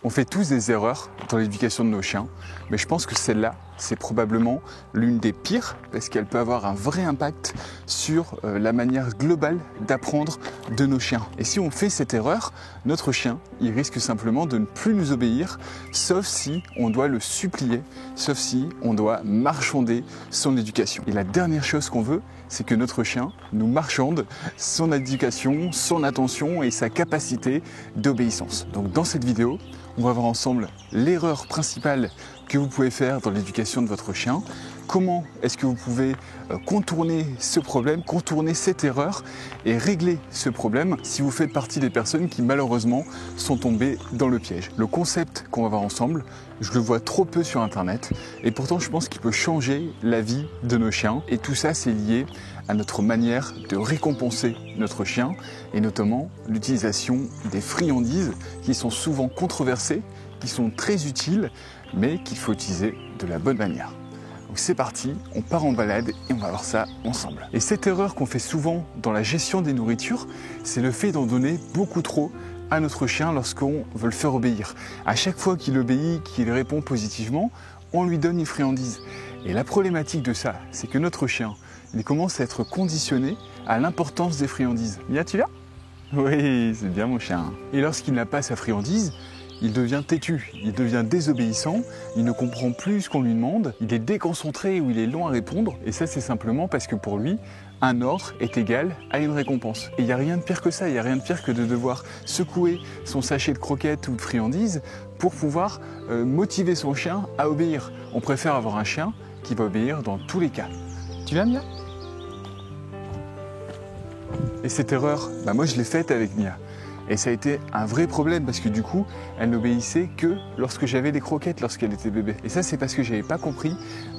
On fait tous des erreurs dans l'éducation de nos chiens, mais je pense que celle-là, c'est probablement l'une des pires parce qu'elle peut avoir un vrai impact sur la manière globale d'apprendre de nos chiens. Et si on fait cette erreur, notre chien, il risque simplement de ne plus nous obéir, sauf si on doit le supplier, sauf si on doit marchander son éducation. Et la dernière chose qu'on veut, c'est que notre chien nous marchande son éducation, son attention et sa capacité d'obéissance. Donc dans cette vidéo, on va voir ensemble l'erreur principale que vous pouvez faire dans l'éducation de votre chien. Comment est-ce que vous pouvez contourner ce problème, contourner cette erreur et régler ce problème si vous faites partie des personnes qui malheureusement sont tombées dans le piège. Le concept qu'on va voir ensemble, je le vois trop peu sur internet et pourtant je pense qu'il peut changer la vie de nos chiens et tout ça c'est lié à notre manière de récompenser notre chien et notamment l'utilisation des friandises qui sont souvent controversées, qui sont très utiles mais qu'il faut utiliser de la bonne manière. Donc c'est parti, on part en balade et on va voir ça ensemble. Et cette erreur qu'on fait souvent dans la gestion des nourritures, c'est le fait d'en donner beaucoup trop à notre chien lorsqu'on veut le faire obéir. À chaque fois qu'il obéit, qu'il répond positivement, on lui donne une friandise. Et la problématique de ça, c'est que notre chien, il commence à être conditionné à l'importance des friandises. Mia, tu l'as ? Oui, c'est bien mon chien. Et lorsqu'il n'a pas sa friandise, il devient têtu, il devient désobéissant, il ne comprend plus ce qu'on lui demande, il est déconcentré ou il est long à répondre. Et ça, c'est simplement parce que pour lui, un ordre est égal à une récompense. Et il n'y a rien de pire que ça, il n'y a rien de pire que de devoir secouer son sachet de croquettes ou de friandises pour pouvoir motiver son chien à obéir. On préfère avoir un chien qui va obéir dans tous les cas. Tu l'aimes bien ? Et cette erreur, moi je l'ai faite avec Mia. Et ça a été un vrai problème parce que du coup, elle n'obéissait que lorsque j'avais des croquettes lorsqu'elle était bébé. Et ça, c'est parce que j'avais pas compris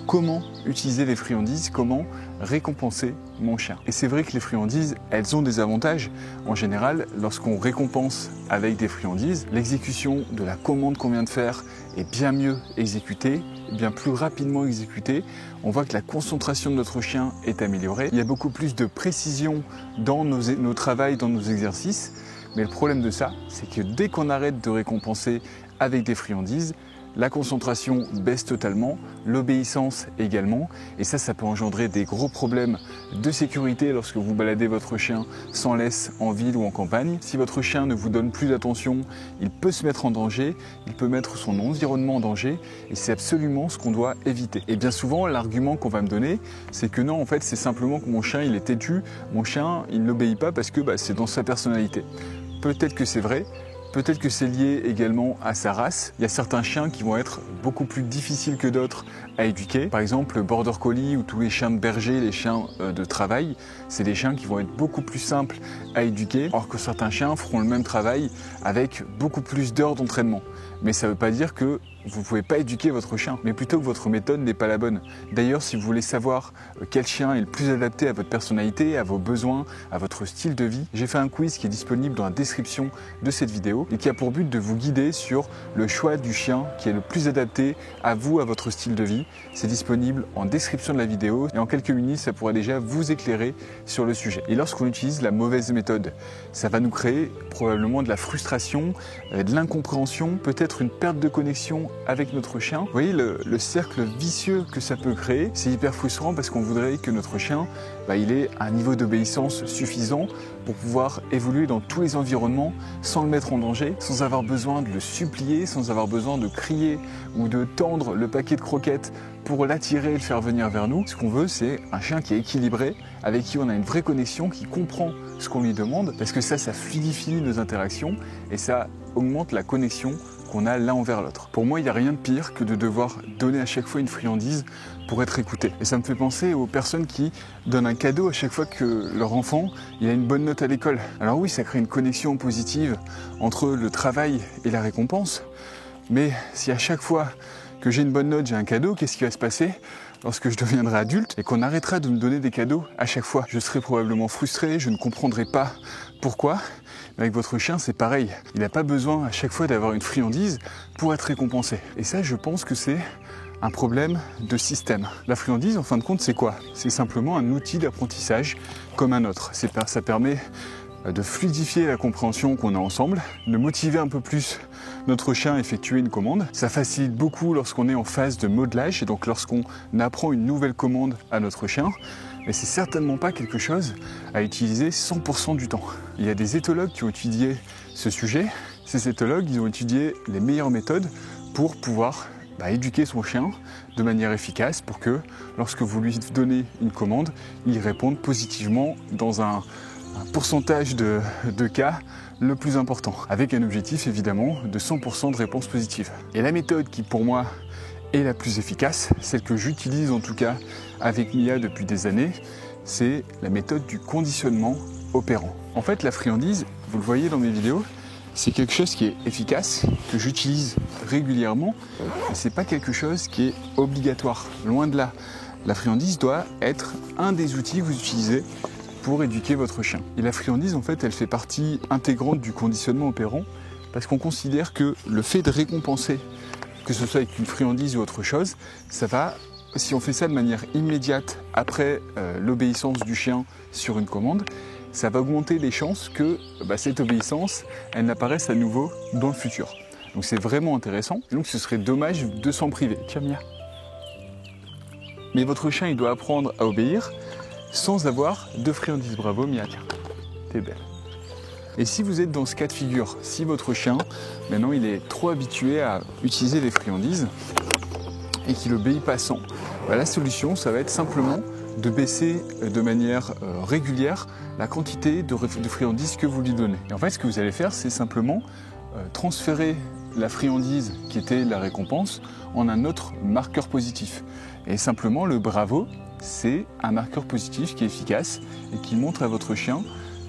comment utiliser les friandises, comment récompenser mon chien. Et c'est vrai que les friandises, elles ont des avantages. En général, lorsqu'on récompense avec des friandises, l'exécution de la commande qu'on vient de faire est bien mieux exécutée, bien plus rapidement exécutée. On voit que la concentration de notre chien est améliorée. Il y a beaucoup plus de précision dans nos travails, dans nos exercices. Mais le problème de ça, c'est que dès qu'on arrête de récompenser avec des friandises, la concentration baisse totalement, l'obéissance également, et ça peut engendrer des gros problèmes de sécurité lorsque vous baladez votre chien sans laisse en ville ou en campagne. Si votre chien ne vous donne plus d'attention, il peut se mettre en danger, il peut mettre son environnement en danger, et c'est absolument ce qu'on doit éviter. Et bien souvent, l'argument qu'on va me donner, c'est que non, en fait, c'est simplement que mon chien, il est têtu, mon chien, il n'obéit pas parce que c'est dans sa personnalité. Peut-être que c'est vrai, peut-être que c'est lié également à sa race. Il y a certains chiens qui vont être beaucoup plus difficiles que d'autres à éduquer. Par exemple, le border collie ou tous les chiens de berger, les chiens de travail, c'est des chiens qui vont être beaucoup plus simples à éduquer, alors que certains chiens feront le même travail avec beaucoup plus d'heures d'entraînement. Mais ça ne veut pas dire que vous ne pouvez pas éduquer votre chien, mais plutôt que votre méthode n'est pas la bonne. D'ailleurs, si vous voulez savoir quel chien est le plus adapté à votre personnalité, à vos besoins, à votre style de vie, j'ai fait un quiz qui est disponible dans la description de cette vidéo et qui a pour but de vous guider sur le choix du chien qui est le plus adapté à vous, à votre style de vie. C'est disponible en description de la vidéo et en quelques minutes, ça pourrait déjà vous éclairer sur le sujet. Et lorsqu'on utilise la mauvaise méthode, ça va nous créer probablement de la frustration, de l'incompréhension, peut-être une perte de connexion avec notre chien. Vous voyez le cercle vicieux que ça peut créer, c'est hyper frustrant parce qu'on voudrait que notre chien, il ait un niveau d'obéissance suffisant pour pouvoir évoluer dans tous les environnements sans le mettre en danger, sans avoir besoin de le supplier, sans avoir besoin de crier ou de tendre le paquet de croquettes pour l'attirer et le faire venir vers nous. Ce qu'on veut, c'est un chien qui est équilibré, avec qui on a une vraie connexion, qui comprend ce qu'on lui demande, parce que ça fluidifie nos interactions et ça augmente la connexion qu'on a l'un envers l'autre. Pour moi, il n'y a rien de pire que de devoir donner à chaque fois une friandise pour être écouté. Et ça me fait penser aux personnes qui donnent un cadeau à chaque fois que leur enfant il a une bonne note à l'école. Alors oui, ça crée une connexion positive entre le travail et la récompense, mais si à chaque fois que j'ai une bonne note, j'ai un cadeau, qu'est-ce qui va se passer lorsque je deviendrai adulte et qu'on arrêtera de me donner des cadeaux à chaque fois? Je serai probablement frustré, je ne comprendrai pas pourquoi. Mais avec votre chien, c'est pareil. Il n'a pas besoin à chaque fois d'avoir une friandise pour être récompensé. Et ça, je pense que c'est un problème de système. La friandise, en fin de compte, c'est quoi? C'est simplement un outil d'apprentissage comme un autre. Ça permet de fluidifier la compréhension qu'on a ensemble, de motiver un peu plus notre chien effectuer une commande. Ça facilite beaucoup lorsqu'on est en phase de modelage et donc lorsqu'on apprend une nouvelle commande à notre chien. Mais c'est certainement pas quelque chose à utiliser 100% du temps. Il y a des éthologues qui ont étudié ce sujet. Ces éthologues, ils ont étudié les meilleures méthodes pour pouvoir éduquer son chien de manière efficace pour que lorsque vous lui donnez une commande, il réponde positivement dans un pourcentage de cas le plus important, avec un objectif évidemment de 100% de réponse positive. Et la méthode qui pour moi est la plus efficace, celle que j'utilise en tout cas avec Mia depuis des années, c'est la méthode du conditionnement opérant. En fait, la friandise, vous le voyez dans mes vidéos, c'est quelque chose qui est efficace, que j'utilise régulièrement, mais c'est pas quelque chose qui est obligatoire, loin de là. La friandise doit être un des outils que vous utilisez pour éduquer votre chien. Et la friandise, en fait, elle fait partie intégrante du conditionnement opérant, parce qu'on considère que le fait de récompenser, que ce soit avec une friandise ou autre chose, ça va, si on fait ça de manière immédiate après l'obéissance du chien sur une commande, ça va augmenter les chances que cette obéissance, elle n'apparaisse à nouveau dans le futur. Donc c'est vraiment intéressant, et donc ce serait dommage de s'en priver. Tiens Mia. Mais votre chien, il doit apprendre à obéir sans avoir de friandise. Bravo Mia, tiens, t'es belle. Et si vous êtes dans ce cas de figure, si votre chien, maintenant il est trop habitué à utiliser les friandises et qu'il obéit pas sans, la solution, ça va être simplement de baisser de manière régulière la quantité de friandises que vous lui donnez. Et en fait, ce que vous allez faire, c'est simplement transférer la friandise qui était la récompense en un autre marqueur positif. Et simplement, le bravo, c'est un marqueur positif qui est efficace et qui montre à votre chien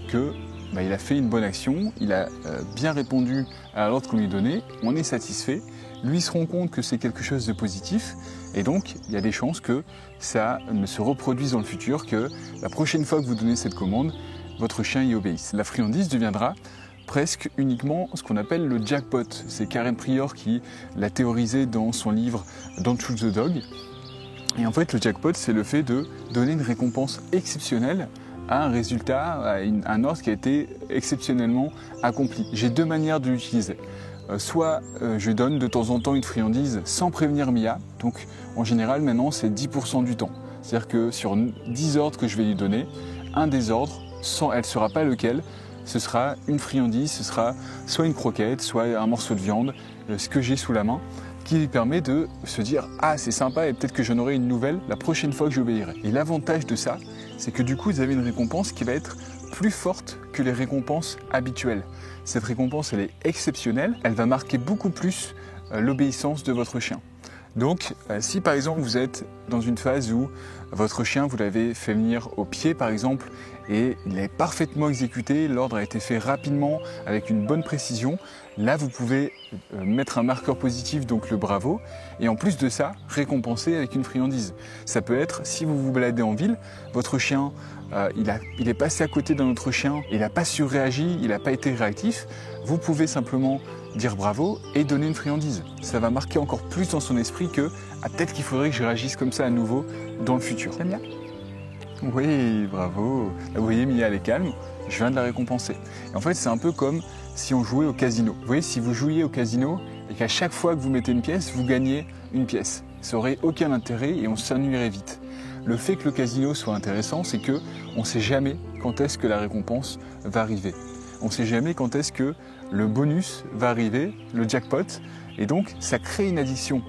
que il a fait une bonne action, il a bien répondu à l'ordre qu'on lui donnait, on est satisfait, lui se rend compte que c'est quelque chose de positif, et donc il y a des chances que ça ne se reproduise dans le futur, que la prochaine fois que vous donnez cette commande, votre chien y obéisse. La friandise deviendra presque uniquement ce qu'on appelle le jackpot. C'est Karen Prior qui l'a théorisé dans son livre Don't Shoot the Dog. Et en fait, le jackpot, c'est le fait de donner une récompense exceptionnelle à un résultat, à un ordre qui a été exceptionnellement accompli. J'ai deux manières de l'utiliser. Soit je donne de temps en temps une friandise sans prévenir Mia, donc en général maintenant c'est 10% du temps. C'est-à-dire que sur 10 ordres que je vais lui donner, un des ordres, elle ne saura pas lequel, ce sera une friandise, ce sera soit une croquette, soit un morceau de viande, ce que j'ai sous la main, qui lui permet de se dire « Ah, c'est sympa et peut-être que j'en aurai une nouvelle la prochaine fois que j'obéirai ». Et l'avantage de ça, c'est que du coup, vous avez une récompense qui va être plus forte que les récompenses habituelles. Cette récompense, elle est exceptionnelle, elle va marquer beaucoup plus l'obéissance de votre chien. Donc, si par exemple vous êtes dans une phase où votre chien, vous l'avez fait venir au pied par exemple, et il est parfaitement exécuté, l'ordre a été fait rapidement avec une bonne précision, là vous pouvez mettre un marqueur positif, donc le bravo, et en plus de ça, récompenser avec une friandise. Ça peut être, si vous vous baladez en ville, votre chien, il est passé à côté d'un autre chien, il n'a pas surréagi, il n'a pas été réactif, vous pouvez simplement dire bravo et donner une friandise. Ça va marquer encore plus dans son esprit que peut-être qu'il faudrait que je réagisse comme ça à nouveau dans le futur. C'est Mia ? Oui, bravo. Là, vous voyez, Mia, elle est calme, je viens de la récompenser. Et en fait, c'est un peu comme si on jouait au casino. Vous voyez, si vous jouiez au casino et qu'à chaque fois que vous mettez une pièce, vous gagnez une pièce. Ça n'aurait aucun intérêt et on s'ennuierait vite. Le fait que le casino soit intéressant, c'est que on ne sait jamais quand est-ce que la récompense va arriver. On ne sait jamais quand est-ce que le bonus va arriver, le jackpot, et donc ça crée une addiction.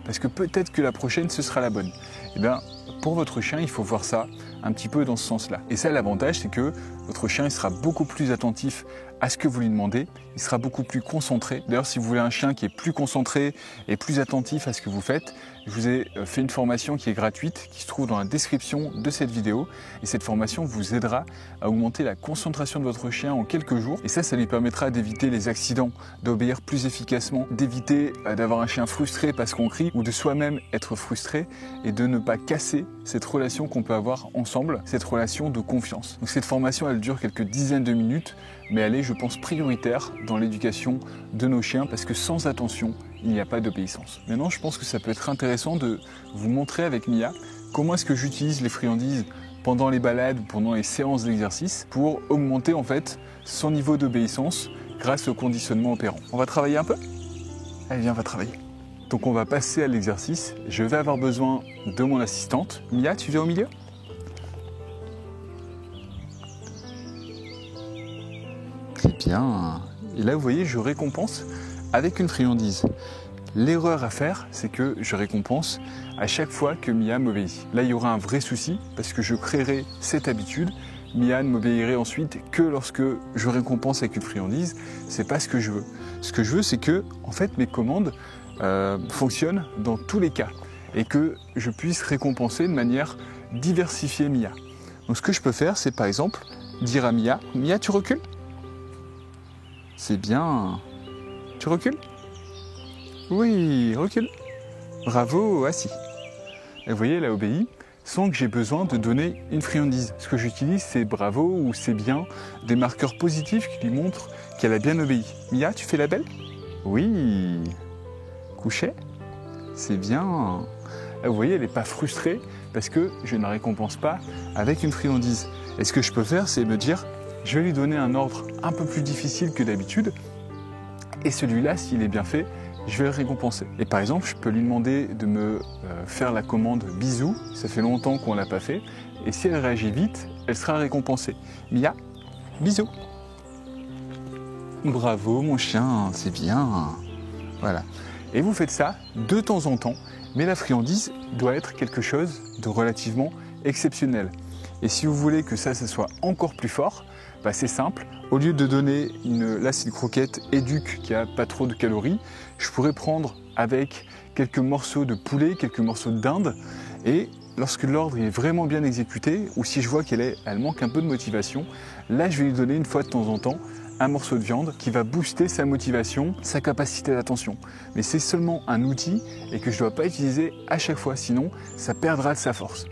Parce que peut-être que la prochaine, ce sera la bonne. Eh bien, pour votre chien, il faut voir ça un petit peu dans ce sens-là. Et ça, l'avantage, c'est que votre chien il sera beaucoup plus attentif à ce que vous lui demandez, il sera beaucoup plus concentré. D'ailleurs, si vous voulez un chien qui est plus concentré et plus attentif à ce que vous faites, je vous ai fait une formation qui est gratuite, qui se trouve dans la description de cette vidéo. Et cette formation vous aidera à augmenter la concentration de votre chien en quelques jours. Et ça lui permettra d'éviter les accidents, d'obéir plus efficacement, d'éviter d'avoir un chien frustré parce qu'on crie ou de soi-même être frustré et de ne pas casser cette relation qu'on peut avoir ensemble, cette relation de confiance. Donc cette formation, elle dure quelques dizaines de minutes, mais elle est, je pense, prioritaire dans l'éducation de nos chiens parce que sans attention, il n'y a pas d'obéissance. Maintenant, je pense que ça peut être intéressant de vous montrer avec Mia comment est-ce que j'utilise les friandises pendant les balades ou pendant les séances d'exercice pour augmenter en fait son niveau d'obéissance grâce au conditionnement opérant. On va travailler un peu ? Allez, viens, on va travailler. Donc on va passer à l'exercice. Je vais avoir besoin de mon assistante. Mia, tu viens au milieu? Très bien. Et là, vous voyez, je récompense avec une friandise. L'erreur à faire, c'est que je récompense à chaque fois que Mia m'obéit. Là, il y aura un vrai souci parce que je créerai cette habitude. Mia ne m'obéirait ensuite que lorsque je récompense avec une friandise. C'est pas ce que je veux. Ce que je veux, c'est que, en fait, mes commandes fonctionnent dans tous les cas et que je puisse récompenser de manière diversifiée Mia. Donc, ce que je peux faire, c'est par exemple dire à Mia, Mia, tu recules? C'est bien. Tu recules? Oui, recule. Bravo, assis. Et vous voyez, elle a obéi sans que j'ai besoin de donner une friandise. Ce que j'utilise, c'est bravo ou c'est bien, des marqueurs positifs qui lui montrent qu'elle a bien obéi. Mia, tu fais la belle? Oui. Coucher? C'est bien. Là, vous voyez, elle n'est pas frustrée parce que je ne la récompense pas avec une friandise. Et ce que je peux faire, c'est me dire, je vais lui donner un ordre un peu plus difficile que d'habitude. Et celui-là, s'il est bien fait, je vais le récompenser. Et par exemple, je peux lui demander de me faire la commande bisous. Ça fait longtemps qu'on ne l'a pas fait. Et si elle réagit vite, elle sera récompensée. Mia, bisous. Bravo mon chien, c'est bien. Voilà. Et vous faites ça de temps en temps, mais la friandise doit être quelque chose de relativement exceptionnel. Et si vous voulez que ça soit encore plus fort, bah c'est simple. Au lieu de donner là c'est une croquette éduque qui a pas trop de calories, je pourrais prendre avec quelques morceaux de poulet, quelques morceaux de dinde, et lorsque l'ordre est vraiment bien exécuté, ou si je vois qu'elle manque un peu de motivation, là je vais lui donner une fois de temps en temps un morceau de viande qui va booster sa motivation, sa capacité d'attention. Mais c'est seulement un outil et que je ne dois pas utiliser à chaque fois, sinon ça perdra de sa force.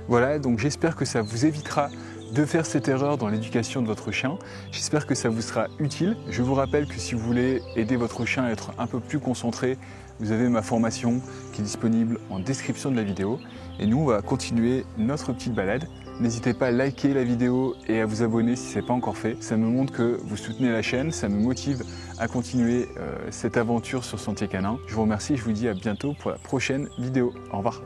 Voilà, donc j'espère que ça vous évitera de faire cette erreur dans l'éducation de votre chien. J'espère que ça vous sera utile. Je vous rappelle que si vous voulez aider votre chien à être un peu plus concentré, vous avez ma formation qui est disponible en description de la vidéo. Et nous, on va continuer notre petite balade. N'hésitez pas à liker la vidéo et à vous abonner si ce n'est pas encore fait. Ça me montre que vous soutenez la chaîne, ça me motive à continuer cette aventure sur Sentier Canin. Je vous remercie et je vous dis à bientôt pour la prochaine vidéo. Au revoir.